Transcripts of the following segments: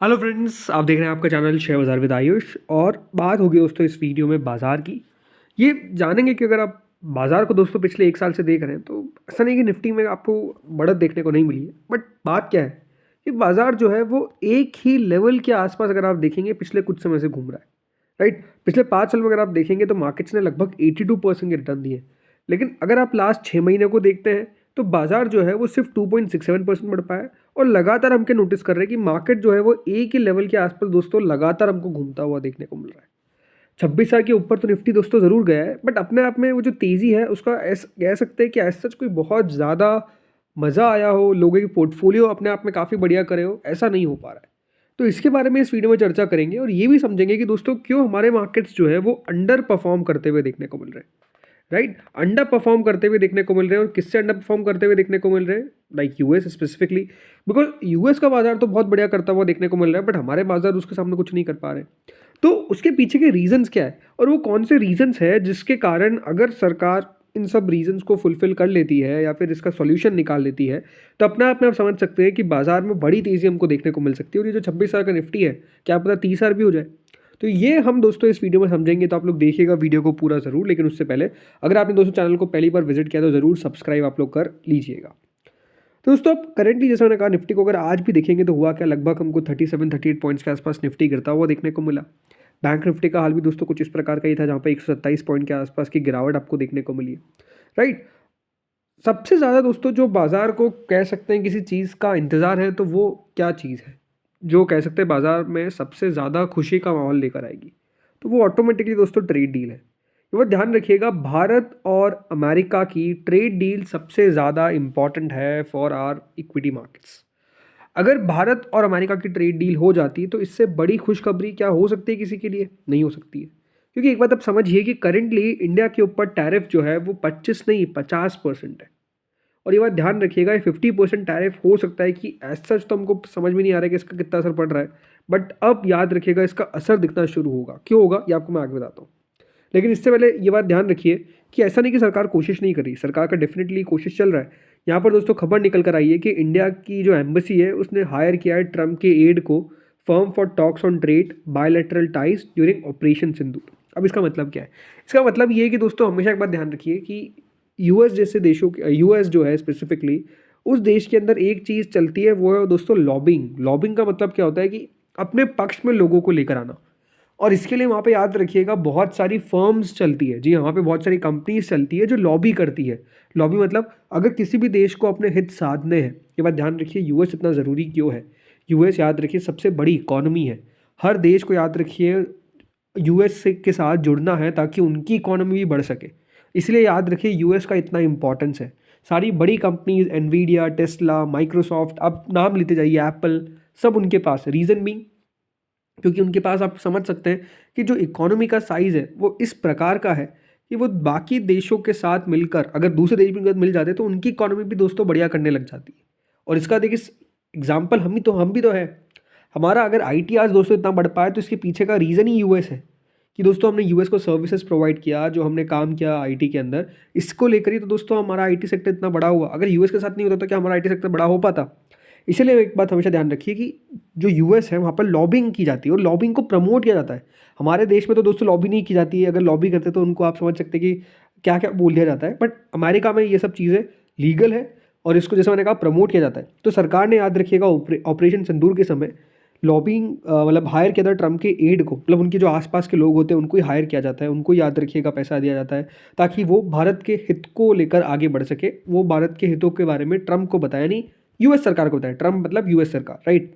Hello friends, आप देख रहे हैं आपका चैनल शेयर बाज़ार विद आयुष। और बात होगी दोस्तों इस वीडियो में बाज़ार की। ये जानेंगे कि अगर आप बाज़ार को दोस्तों पिछले एक साल से देख रहे हैं तो ऐसा नहीं कि निफ्टी में आपको बढ़त देखने को नहीं मिली है। बट बात क्या है कि बाज़ार जो है वो एक ही लेवल के आसपास अगर आप देखेंगे पिछले कुछ समय से घूम रहा है। राइट, पिछले 5 साल में अगर आप देखेंगे तो मार्केट्स ने लगभग 82% के रिटर्न दिए। लेकिन अगर आप लास्ट 6 महीने को देखते हैं तो बाजार जो है वो सिर्फ 2.67% बढ़ पाया है। और लगातार हम क्या नोटिस कर रहे हैं कि मार्केट जो है वो एक ही लेवल के आसपास दोस्तों लगातार हमको घूमता हुआ देखने को मिल रहा है। 26,000 के ऊपर तो निफ्टी दोस्तों ज़रूर गया है, बट अपने आप में वो जो तेज़ी है उसका कह सकते हैं कि एज सच कोई बहुत ज़्यादा मज़ा आया हो, लोगों की पोर्टफोलियो अपने आप में काफ़ी बढ़िया करे हो, ऐसा नहीं हो पा रहा है। तो इसके बारे में इस वीडियो में चर्चा करेंगे और ये भी समझेंगे कि दोस्तों क्यों हमारे मार्केट्स जो है वो अंडर परफॉर्म करते हुए देखने को मिल रहे हैं। राइट, अंडर परफॉर्म करते हुए देखने को मिल रहे हैं। और किससे अंडर परफॉर्म करते हुए देखने को मिल रहे हैं? Like US specifically. Because US का बाजार तो बहुत बढ़िया करता हुआ देखने को मिल रहा है, बट हमारे बाजार उसके सामने कुछ नहीं कर पा रहे। तो उसके पीछे के रीजंस क्या है और वो कौन से रीजंस है जिसके कारण अगर सरकार इन सब रीजंस को फुलफिल कर लेती है या फिर इसका सॉल्यूशन निकाल लेती है तो अपने आप में आप समझ सकते हैं कि बाजार में बड़ी तेजी हमको देखने को मिल सकती है। और ये जो 26,000 का निफ्टी है, क्या पता 30,000 भी हो जाए। तो ये हम दोस्तों इस वीडियो में समझेंगे, तो आप लोग देखिएगा वीडियो को पूरा ज़रूर। लेकिन उससे पहले अगर आपने दोस्तों चैनल को पहली बार विजिट किया तो ज़रूर सब्सक्राइब आप लोग कर लीजिएगा। तो दोस्तों अब करंटली जैसा मैंने कहा निफ्टी को अगर आज भी देखेंगे तो हुआ क्या, लगभग हमको 37-38 पॉइंट्स के आसपास निफ्टी गिरता हुआ देखने को मिला। बैंक निफ्टी का हाल भी दोस्तों कुछ इस प्रकार का ही था, जहाँ पे 127 पॉइंट के आसपास की गिरावट आपको देखने को मिली है। राइट, सबसे ज़्यादा दोस्तों जो बाजार को कह सकते हैं किसी चीज़ का इंतज़ार है, तो वो क्या चीज़ है जो कह सकते हैं बाजार में सबसे ज़्यादा खुशी का माहौल लेकर आएगी? तो वो ऑटोमेटिकली दोस्तों ट्रेड डील है। ये बात ध्यान रखिएगा, भारत और अमेरिका की ट्रेड डील सबसे ज़्यादा इंपॉर्टेंट है फॉर आर इक्विटी मार्केट्स। अगर भारत और अमेरिका की ट्रेड डील हो जाती तो इससे बड़ी खुशखबरी क्या हो सकती है किसी के लिए? नहीं हो सकती है। क्योंकि एक बात आप समझिए कि करेंटली इंडिया के ऊपर टैरिफ जो है वो 25 नहीं 50% है। और ये बात ध्यान रखिएगा, ये 50% टैरिफ हो सकता है कि एज सच तो हमको समझ में नहीं आ रहा है कि इसका कितना असर पड़ रहा है। बट अब याद रखिएगा इसका असर दिखना शुरू होगा। क्यों होगा ये आपको मैं आगे बताता हूँ। लेकिन इससे पहले ये बात ध्यान रखिए कि ऐसा नहीं कि सरकार कोशिश नहीं कर रही, सरकार का डेफिनेटली कोशिश चल रहा है। यहाँ पर दोस्तों खबर निकल कर आई है कि इंडिया की जो एम्बेसी है उसने हायर किया है ट्रम्प के एड को, firm for talks on trade bilateral ties during operation Sindoor. अब इसका मतलब क्या है? इसका मतलब ये है कि दोस्तों हमेशा एक बात ध्यान रखिए कि यूएस जैसे देशों के, यूएस जो है स्पेसिफिकली, उस देश के अंदर एक चीज़ चलती है, वो है दोस्तों लॉबिंग। लॉबिंग का मतलब क्या होता है कि अपने पक्ष में लोगों को लेकर आना। और इसके लिए वहाँ पे याद रखिएगा बहुत सारी फर्म्स चलती है। जी हाँ, वहाँ पे बहुत सारी कंपनीज चलती है जो लॉबी करती है। लॉबी मतलब अगर किसी भी देश को अपने हित साधने हैं, ये बात ध्यान रखिए यूएस इतना ज़रूरी क्यों है। यूएस याद रखिए सबसे बड़ी इकॉनमी है। हर देश को याद रखिए यूएस से के साथ जुड़ना है ताकि उनकी इकॉनमी भी बढ़ सके। इसलिए याद रखिए यूएस का इतना इंपॉर्टेंस है। सारी बड़ी कंपनीज एनवीडिया, टेस्ला, माइक्रोसॉफ्ट, आप नाम लेते जाइए, एप्पल, सब उनके पास है। रीज़न भी क्योंकि उनके पास आप समझ सकते हैं कि जो इकोनॉमी का साइज़ है वो इस प्रकार का है कि वो बाकी देशों के साथ मिलकर, अगर दूसरे देश भी उनके साथ मिल जाते तो उनकी इकोनॉमी भी दोस्तों बढ़िया करने लग जाती है। और इसका देखिए एग्जाम्पल हम भी तो है। हमारा अगर आईटी आज दोस्तों इतना बढ़ पाया तो इसके पीछे का रीज़न ही यूएस है कि दोस्तों हमने यूएस को सर्विसेज प्रोवाइड किया, जो हमने काम किया आईटी के अंदर, इसको लेकर ही तो दोस्तों हमारा आईटी सेक्टर इतना बड़ा हुआ। अगर यूएस के साथ नहीं होता तो क्या हमारा आईटी सेक्टर बड़ा हो पाता? इसीलिए एक बात हमेशा ध्यान रखिए कि जो यूएस है वहाँ पर लॉबिंग की जाती है और लॉबिंग को प्रमोट किया जाता है। हमारे देश में तो दोस्तों लॉबी नहीं की जाती है। अगर लॉबी करते तो उनको आप समझ सकते हैं कि क्या क्या बोल दिया जाता है। बट अमेरिका में ये सब चीज़ें लीगल है और इसको जैसे मैंने कहा प्रमोट किया जाता है। तो सरकार ने याद रखिएगा ऑपरेशन सिंदूर के समय लॉबिंग मतलब हायर किया था ट्रम्प के एड को, मतलब उनके जो आसपास के लोग होते हैं उनको ही हायर किया जाता है, उनको याद रखिएगा पैसा दिया जाता है ताकि वो भारत के हित को लेकर आगे बढ़ सके। वो भारत के हितों के बारे में ट्रम्प को बताया नहीं, यूएस सरकार को बताया। ट्रम्प मतलब यूएस सरकार, राइट।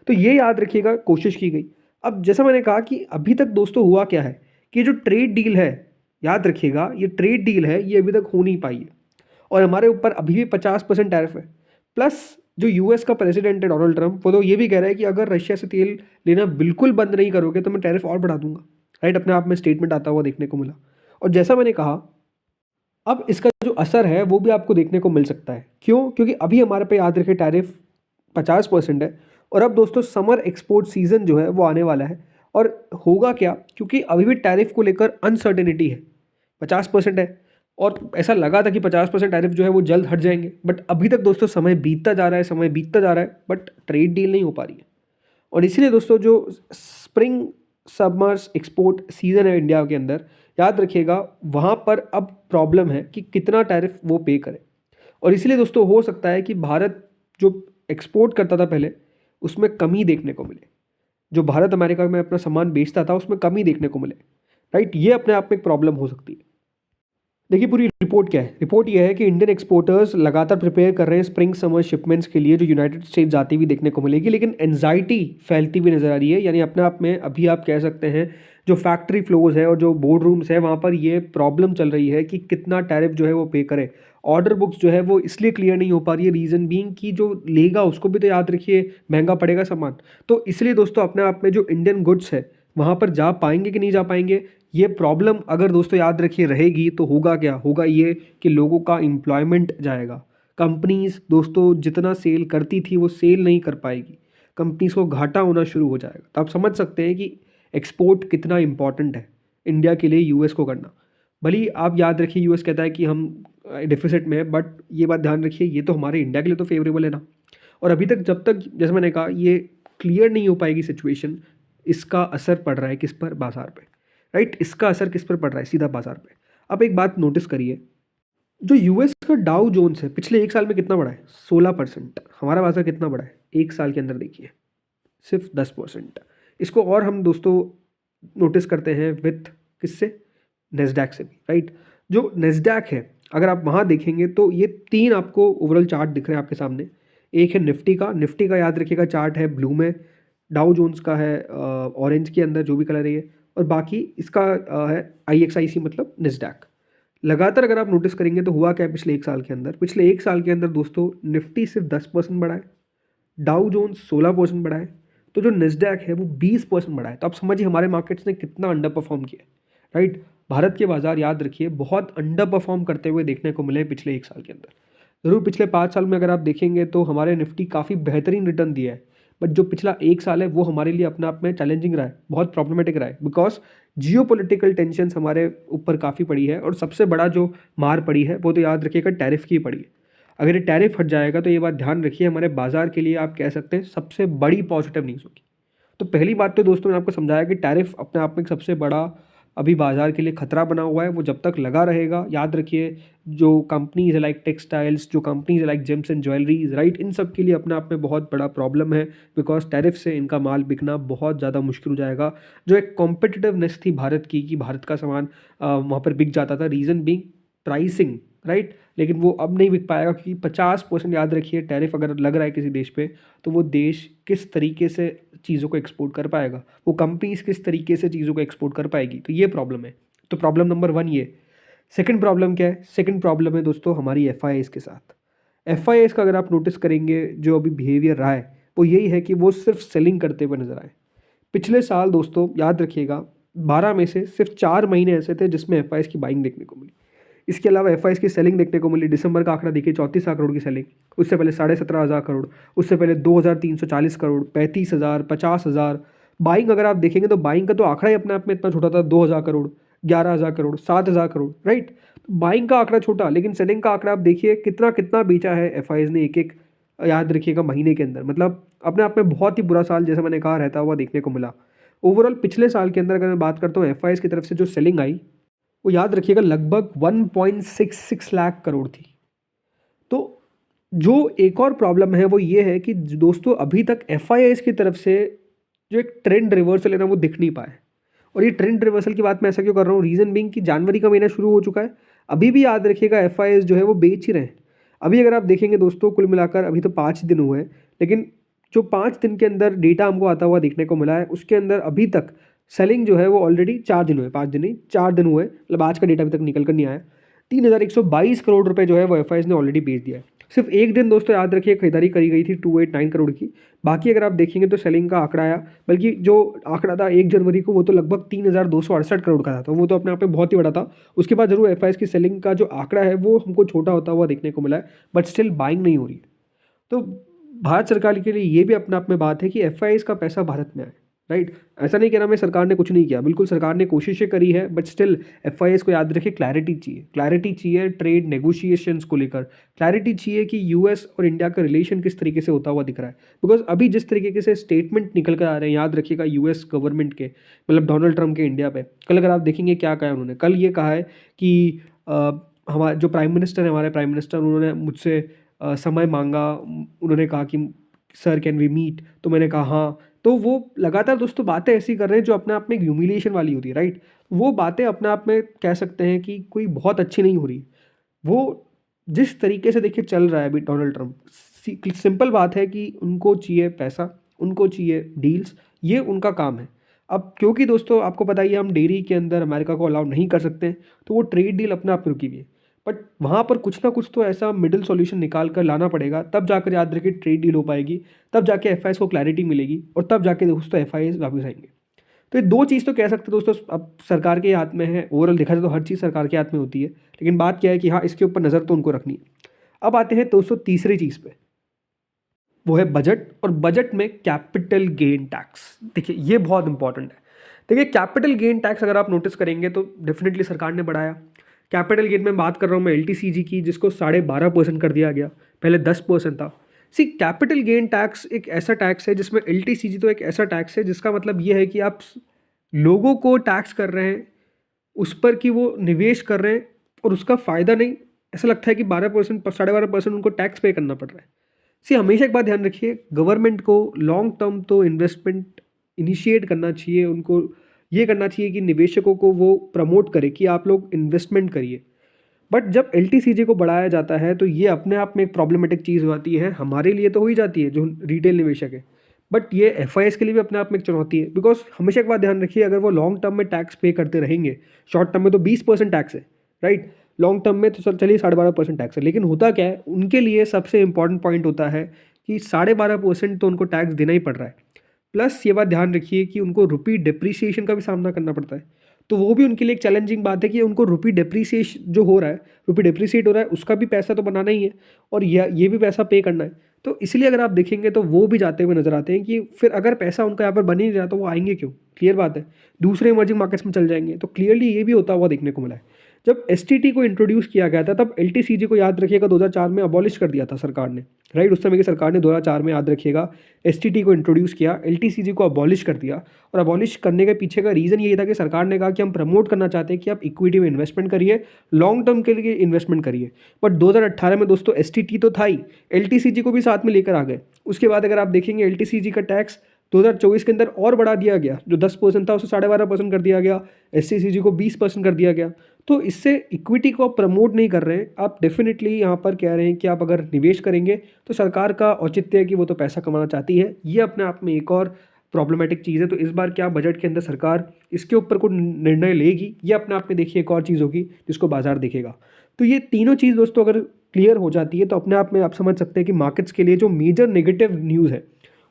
तो ये याद रखिएगा, कोशिश की गई। अब जैसा मैंने कहा कि अभी तक दोस्तों हुआ क्या है कि जो ट्रेड डील है, याद रखिएगा ये ट्रेड डील है, ये अभी तक हो नहीं पाई है। और हमारे ऊपर अभी भी 50% टैरिफ है। प्लस जो यूएस का प्रेसिडेंट है डोनाल्ड ट्रम्प, वो तो ये भी कह रहा है कि अगर रशिया से तेल लेना बिल्कुल बंद नहीं करोगे तो मैं टैरिफ और बढ़ा दूंगा। राइट, अपने आप में स्टेटमेंट आता हुआ देखने को मिला। और जैसा मैंने कहा अब इसका जो असर है वो भी आपको देखने को मिल सकता है। क्यों? क्योंकि अभी हमारे पे याद रखिए टैरिफ 50% है। और अब दोस्तों समर एक्सपोर्ट सीजन जो है वो आने वाला है। और होगा क्या, क्योंकि अभी भी टैरिफ को लेकर अनसर्टेनिटी है। 50% है और ऐसा लगा था कि 50% टैरिफ जो है वो जल्द हट जाएंगे, बट अभी तक दोस्तों समय बीतता जा रहा है, समय बीतता जा रहा है, बट ट्रेड डील नहीं हो पा रही है। और इसीलिए दोस्तों जो स्प्रिंग समर्स एक्सपोर्ट सीज़न है इंडिया के अंदर, याद रखिएगा वहाँ पर अब प्रॉब्लम है कि कितना टैरिफ वो पे करे। और इसीलिए दोस्तों हो सकता है कि भारत जो एक्सपोर्ट करता था पहले, उसमें कमी देखने को मिले। जो भारत अमेरिका में अपना सामान बेचता था उसमें कमी देखने को मिले, राइट। ये अपने आप में एक प्रॉब्लम हो सकती है। देखिए पूरी रिपोर्ट क्या है। रिपोर्ट ये है कि इंडियन एक्सपोर्टर्स लगातार प्रिपेयर कर रहे हैं स्प्रिंग समर शिपमेंट्स के लिए, जो यूनाइटेड स्टेट्स जाती हुई देखने को मिलेगी, लेकिन एनजाइटी फैलती हुई नजर आ रही है। यानी अपने आप में अभी आप कह सकते हैं जो फैक्ट्री फ्लोज है और जो बोर्ड रूम्स है वहाँ पर ये प्रॉब्लम चल रही है कि कितना टैरिफ जो है वो पे करे। ऑर्डर बुक्स जो है वो इसलिए क्लियर नहीं हो पा रही है, रीज़न बीइंग कि जो लेगा उसको भी तो याद रखिए महंगा पड़ेगा सामान। तो इसलिए दोस्तों अपने आप में जो इंडियन गुड्स है वहाँ पर जा पाएंगे कि नहीं जा पाएंगे, ये प्रॉब्लम अगर दोस्तों याद रखिए रहेगी तो होगा क्या, होगा ये कि लोगों का एम्प्लॉयमेंट जाएगा। कंपनीज दोस्तों जितना सेल करती थी वो सेल नहीं कर पाएगी, कंपनीज को घाटा होना शुरू हो जाएगा। तो आप समझ सकते हैं कि एक्सपोर्ट कितना इंपॉर्टेंट है इंडिया के लिए यूएस को करना। भले ही आप याद रखिए यूएस कहता है कि हम डिफिसिट में है, बट ये बात ध्यान रखिए ये तो हमारे इंडिया के लिए तो फेवरेबल है ना। और अभी तक जब तक जैसे मैंने कहा ये क्लियर नहीं हो पाएगी सिचुएशन, इसका असर पड़ रहा है किस पर, बाजार पे, राइट। इसका असर किस पर पड़ रहा है, सीधा बाजार पे। अब एक बात नोटिस करिए, जो यूएस का डाउ जोन्स है पिछले एक साल में कितना बढ़ा है, 16%। हमारा बाजार कितना बढ़ा है एक साल के अंदर, देखिए सिर्फ 10%। इसको और हम दोस्तों नोटिस करते हैं विथ किससे, नेस्डैक से भी, राइट। जो नेस्डैक है अगर आप वहाँ देखेंगे तो ये तीन आपको ओवरऑल चार्ट दिख रहे हैं आपके सामने। एक है निफ्टी का याद रखिएगा चार्ट है ब्लू में, डाउ जोन्स का है ऑरेंज के अंदर जो भी कलर है ये, और बाकी इसका है IXIC मतलब नेस्डैक। लगातार अगर आप नोटिस करेंगे तो हुआ क्या है पिछले एक साल के अंदर, पिछले एक साल के अंदर दोस्तों निफ्टी सिर्फ 10% बढ़ा है, डाउ जोन्स 16% बढ़ा है, तो जो नेस्डैक है वो 20% बढ़ा है। तो आप समझिए हमारे मार्केट्स ने कितना अंडर परफॉर्म किया है, राइट। भारत के बाजार याद रखिए बहुत अंडर परफॉर्म करते हुए देखने को मिले पिछले एक साल के अंदर। ज़रूर पिछले 5 साल में अगर आप देखेंगे तो हमारे निफ्टी काफ़ी बेहतरीन रिटर्न दिया है, बट जो पिछला एक साल है वो हमारे लिए अपने आप में चैलेंजिंग रहा है, बहुत प्रॉब्लमेटिक रहा है, बिकॉज जियो पोलिटिकल टेंशन हमारे ऊपर काफ़ी पड़ी है। और सबसे बड़ा जो मार पड़ी है वो तो याद रखिएगा टैरिफ की पड़ी है। अगर ये टैरिफ हट जाएगा तो ये बात ध्यान रखिए हमारे बाजार के लिए आप कह सकते हैं सबसे बड़ी पॉजिटिव न्यूज़ होगी। तो पहली बात तो दोस्तों मैंने आपको समझाया कि टैरिफ अपने आप में एक सबसे बड़ा अभी बाजार के लिए खतरा बना हुआ है। वो जब तक लगा रहेगा याद रखिए जो कंपनीज लाइक टेक्सटाइल्स, जो companies like gems and jewelleries, right, इन सब के लिए अपने आप में बहुत बड़ा प्रॉब्लम है, बिकॉज टैरिफ से इनका माल बिकना बहुत ज़्यादा मुश्किल हो जाएगा। जो एक कॉम्पिटिटिवनेस थी भारत की कि भारत का सामान वहाँ पर बिक जाता था, रीज़न बीइंग प्राइसिंग, राइट। लेकिन वो अब नहीं बिक पाएगा क्योंकि 50% याद रखिए टैरिफ अगर लग रहा है किसी देश पे तो वो देश किस तरीके से चीज़ों को एक्सपोर्ट कर पाएगा, वो कंपनीज किस तरीके से चीज़ों को एक्सपोर्ट कर पाएगी। तो ये प्रॉब्लम है। तो प्रॉब्लम नंबर 1 ये। सेकंड प्रॉब्लम क्या है, सेकंड प्रॉब्लम है दोस्तों हमारी FIIs के साथ। FIIs का अगर आप नोटिस करेंगे जो अभी बिहेवियर रहा है वो यही है कि वो सिर्फ सेलिंग करते हुए नजर आए। पिछले साल दोस्तों याद रखिएगा 12 में से सिर्फ 4 महीने ऐसे थे जिसमें FIIs की बाइंग देखने को मिली। इसके अलावा FIIs की सेलिंग देखने को मिली। दिसंबर का आंकड़ा देखिए 34,000 करोड़ की सेलिंग, उससे पहले 17,500 करोड़, उससे पहले 2,340 करोड़, 35,000, 50,000। बाइंग अगर आप देखेंगे तो बाइंग का तो आंकड़ा ही अपने आप में इतना छोटा था, 2,000 करोड़, 11,000 करोड़, 7,000 करोड़, राइट। बाइंग का आंकड़ा छोटा लेकिन सेलिंग का आंकड़ा आप देखिए कितना कितना बेचा है FIIs ने एक एक, याद रखिएगा महीने के अंदर। मतलब अपने आप में बहुत ही बुरा साल जैसा मैंने कहा रहता हुआ देखने को मिला। ओवरऑल पिछले साल के अंदर अगर मैं बात करता हूँ FIIs की तरफ से जो सेलिंग आई वो याद रखिएगा लगभग 1.66 लाख करोड़ थी। तो जो एक और प्रॉब्लम है वो ये है कि दोस्तों अभी तक FIIs की तरफ से जो एक ट्रेंड रिवर्सल है ना वो दिख नहीं पाया। और ये ट्रेंड रिवर्सल की बात मैं ऐसा क्यों कर रहा हूँ, रीज़न बीइंग कि जनवरी का महीना शुरू हो चुका है, अभी भी याद रखिएगा FIIs जो है वो बेच ही रहे हैं। अभी अगर आप देखेंगे दोस्तों कुल मिलाकर अभी तो 5 दिन हुए हैं, लेकिन जो 5 दिन के अंदर डेटा हमको आता हुआ देखने को मिला है उसके अंदर अभी तक सेलिंग जो है वो ऑलरेडी 4 दिन हुए, 5 दिन नहीं 4 दिन हुए, मतलब आज का डेटा अभी तक निकल कर नहीं आया। 3,122 करोड़ रुपए जो है वो FIIs ने ऑलरेडी बेच दिया है। सिर्फ एक दिन दोस्तों याद रखिए खरीदारी करी गई थी 289 करोड़ की। बाकी अगर आप देखेंगे तो सेलिंग का आंकड़ा आया, बल्कि जो आंकड़ा था 1 जनवरी को वो तो लगभग 3,268 करोड़ का था, तो वो तो अपने आप में बहुत ही बड़ा था। उसके बाद जरूर FIIs की सेलिंग का जो आंकड़ा है वो हमको छोटा होता हुआ देखने को मिला है, बट स्टिल बाइंग नहीं हो रही है। तो भारत सरकार के लिए ये भी अपने आप में बात है कि FIIs का पैसा भारत में आए, राइट। ऐसा नहीं कह रहा मैं सरकार ने कुछ नहीं किया, बिल्कुल सरकार ने कोशिशें करी है, बट स्टिल एफआईएस को याद रखिए, क्लैरिटी चाहिए ट्रेड नेगोशिएशंस को लेकर, क्लैरिटी चाहिए कि यूएस और इंडिया का रिलेशन किस तरीके से होता हुआ दिख रहा है। बिकॉज अभी जिस तरीके से स्टेटमेंट निकल कर आ रहे हैं, याद रखिएगा यूएस गवर्नमेंट के, मतलब डोनाल्ड ट्रंप के इंडिया पे, कल अगर आप देखेंगे क्या कहा है उन्होंने, कल ये कहा है कि हमारे जो प्राइम मिनिस्टर है, हमारे प्राइम मिनिस्टर, उन्होंने मुझसे समय मांगा, उन्होंने कहा कि सर कैन वी मीट, तो मैंने कहा हाँ। तो वो लगातार दोस्तों बातें ऐसी कर रहे हैं जो अपने आप में एक ह्यूमिलिएशन वाली होती है, राइट। वो बातें अपने आप में कह सकते हैं कि कोई बहुत अच्छी नहीं हो रही। वो जिस तरीके से देखिए चल रहा है अभी डोनाल्ड ट्रंप, सिंपल बात है कि उनको चाहिए पैसा, उनको चाहिए डील्स, ये उनका काम है। अब क्योंकि दोस्तों आपको पता ही है हम डेयरी के अंदर अमेरिका को अलाउ नहीं कर सकते हैं, तो वो ट्रेड डील अपने आप रुकी हुई है। बट वहाँ पर कुछ ना कुछ तो ऐसा मिडिल सॉल्यूशन निकाल कर लाना पड़ेगा, तब जाकर याद रखिए ट्रेड डील हो पाएगी, तब जाके एफआईएस को क्लैरिटी मिलेगी, और तब जाके दोस्तों एफआईएस वापस आएंगे। तो ये दो चीज़ तो कह सकते हैं दोस्तों, अब सरकार के हाथ में है, ओवरऑल देखा जाए तो हर चीज़ सरकार के हाथ में होती है, लेकिन बात क्या है कि हाँ इसके ऊपर नज़र तो उनको रखनी है। अब आते हैं दोस्तों तीसरी चीज़ पे, वो है बजट, और बजट में कैपिटल गेन टैक्स। देखिए ये बहुत इंपॉर्टेंट है। देखिए कैपिटल गेन टैक्स अगर आप नोटिस करेंगे तो डेफिनेटली सरकार ने बढ़ाया। कैपिटल गेन में बात कर रहा हूँ मैं एलटीसीजी की, जिसको 12.5% कर दिया गया, पहले 10% था। सी कैपिटल गेन टैक्स एक ऐसा टैक्स है जिसमें एलटीसीजी तो एक ऐसा टैक्स है जिसका मतलब ये है कि आप लोगों को टैक्स कर रहे हैं उस पर कि वो निवेश कर रहे हैं, और उसका फ़ायदा नहीं, ऐसा लगता है कि 12%, 12.5% उनको टैक्स पे करना पड़ रहा है। सी हमेशा एक बात ध्यान रखिए, गवर्नमेंट को लॉन्ग टर्म तो इन्वेस्टमेंट इनिशिएट करना चाहिए, उनको ये करना चाहिए कि निवेशकों को वो प्रमोट करे कि आप लोग इन्वेस्टमेंट करिए। बट जब एलटीसीजे को बढ़ाया जाता है तो ये अपने आप में एक प्रॉब्लमेटिक चीज़ हो जाती है, हमारे लिए तो हो ही जाती है जो रिटेल निवेशक है, बट ये एफआईएस के लिए भी अपने आप में एक चुनौती है। बिकॉज हमेशा एक बात ध्यान रखिए, अगर वो लॉन्ग टर्म में टैक्स पे करते रहेंगे, शॉर्ट टर्म में तो 20% टैक्स है, राइट, लॉन्ग टर्म में तो चलिए 12.5% टैक्स है, लेकिन होता क्या है उनके लिए सबसे इंपॉर्टेंट पॉइंट होता है कि 12.5% तो उनको टैक्स देना ही पड़ रहा है। प्लस ये बात ध्यान रखिए कि उनको रुपी डिप्रिसिएशन का भी सामना करना पड़ता है, तो वो भी उनके लिए एक चैलेंजिंग बात है कि उनको रुपी डिप्रिसिएशन जो हो रहा है, रुपी डिप्रिसिएट हो रहा है, उसका भी पैसा तो बनाना ही है, और ये भी पैसा पे करना है। तो इसलिए अगर आप देखेंगे तो वो भी जाते हुए नजर आते हैं कि फिर अगर पैसा उनका यहाँ पर बन ही नहीं रहा तो वो आएंगे क्यों, क्लियर बात है, दूसरे इमर्जिंग मार्केट्स में चल जाएंगे। तो क्लियरली ये भी होता हुआ देखने को मिला है। जब एसटीटी को इंट्रोड्यूस किया गया था तब एलटीसीजी को याद रखिएगा 2004 में अबॉलिश कर दिया था सरकार ने, राइट। उस समय की सरकार ने 2004 में याद रखिएगा एसटीटी को इंट्रोड्यूस किया, एलटीसीजी को अबॉलिश कर दिया, और अबॉलिश करने के पीछे का रीज़न यही था कि सरकार ने कहा कि हम प्रमोट करना चाहते हैं कि आप इक्विटी में इन्वेस्टमेंट करिए, लॉन्ग टर्म के लिए इन्वेस्टमेंट करिए। बट 2018 में दोस्तों एसटीटी तो था ही, एलटीसीजी को भी साथ में लेकर आ गए। उसके बाद अगर आप देखेंगे एलटीसीजी का टैक्स 2024 के अंदर और बढ़ा दिया गया, जो 10% था उसे 12.5% कर दिया गया, एससीसीजी को 20% कर दिया गया। तो इससे इक्विटी को आप प्रमोट नहीं कर रहे हैं, आप डेफिनेटली यहाँ पर कह रहे हैं कि आप अगर निवेश करेंगे तो सरकार का औचित्य है कि वो तो पैसा कमाना चाहती है। ये अपने आप में एक और प्रॉब्लमेटिक चीज़ है। तो इस बार क्या बजट के अंदर सरकार इसके ऊपर कोई निर्णय लेगी, ये अपने आप में देखिए एक और चीज़ होगी जिसको बाजार देखेगा। तो ये तीनों चीज़ दोस्तों अगर क्लियर हो जाती है तो अपने आप में आप समझ सकते हैं कि मार्केट्स के लिए जो मेजर नेगेटिव न्यूज़ है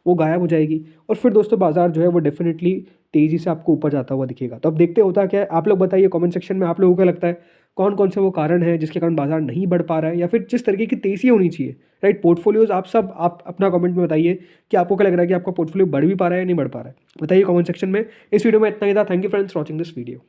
वो गायब हो जाएगी, और फिर दोस्तों बाजार जो है वो डेफिनेटली तेज़ी से आपको ऊपर जाता हुआ दिखेगा। तो अब देखते होता क्या है, आप लोग बताइए कमेंट सेक्शन में, आप लोगों को लगता है कौन कौन से वो कारण है जिसके कारण बाजार नहीं बढ़ पा रहा है, या फिर जिस तरीके की तेज़ी होनी चाहिए, राइट। पोर्टफोलियोज आप अपना कमेंट में बताइए कि आपको क्या लग रहा है कि आपका पोर्टफोलियो बढ़ भी पा रहा है या नहीं बढ़ पा रहा है, बताइए कमेंट सेक्शन में। इस वीडियो में इतना ही था। Thank you friends for watching this video.